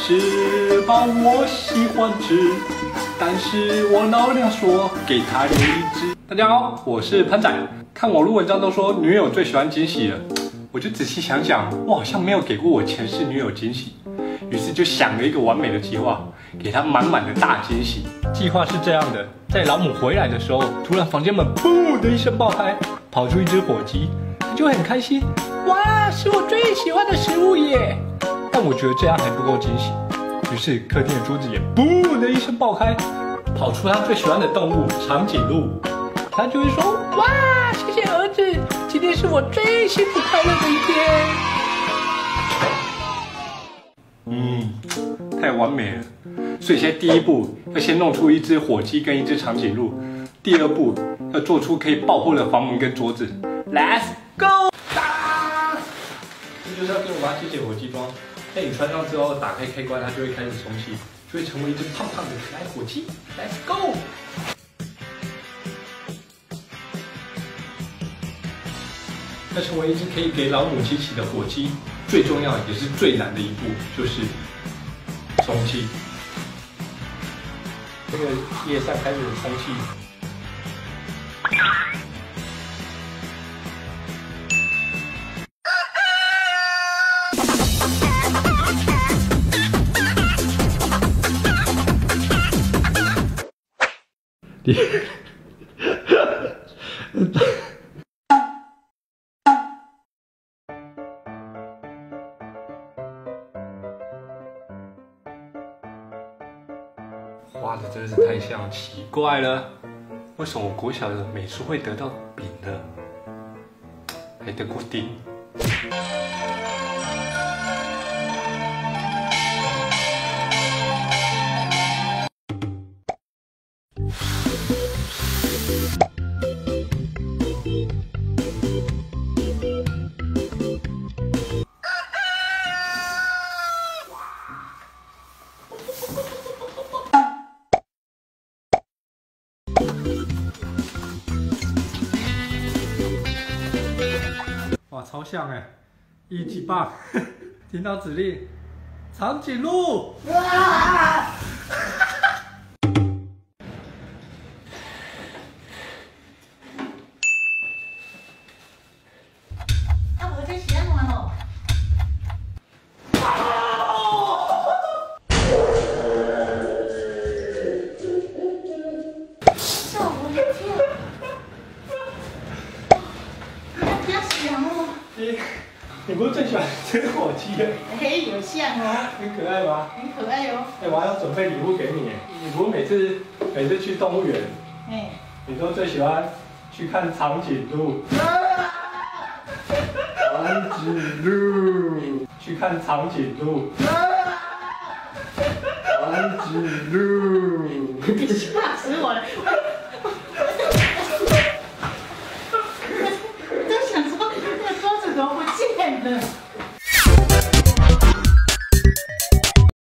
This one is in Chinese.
吃饱我喜欢吃，但是我老娘说给他留一只。大家好，我是潘仔。看网络文章都说女友最喜欢惊喜了，我就仔细想想，我好像没有给过我前世女友惊喜，于是就想了一个完美的计划，给她满满的大惊喜。计划是这样的，在老母回来的时候，突然房间门噗的一声爆开，跑出一只火鸡，她就很开心，哇，是我最喜欢的食物耶！但我觉得这样还不够惊喜，于是客厅的桌子也噗的一声爆开，跑出他最喜欢的动物长颈鹿，他就会说，哇，谢谢儿子，今天是我最幸福快乐的一天。太完美了。所以现在第一步要先弄出一只火鸡跟一只长颈鹿，第二步要做出可以爆破的房门跟桌子。Let's go！ 这就是要跟我妈借火鸡装。在你穿上之后，打开开关，它就会开始充气，就会成为一只胖胖的可爱火鸡。Let's go！ 要成为一只可以给老母亲骑的火鸡，最重要也是最难的一步，就是充气。这个叶扇开始充气。画的真是太像，奇怪了，为什么我国小的美术会得到丙呢？还得过丁。哇，超像哎！一级棒，听到指令，长颈鹿！哇！我在写什么？你不是最喜欢吃火鸡的？哎，有像哦，很可爱吗？很可爱哦。哎，我还要准备礼物给你。你不是每次去动物园，你都最喜欢去看长颈鹿。长颈鹿，去看长颈鹿。长颈鹿，你吓死我了！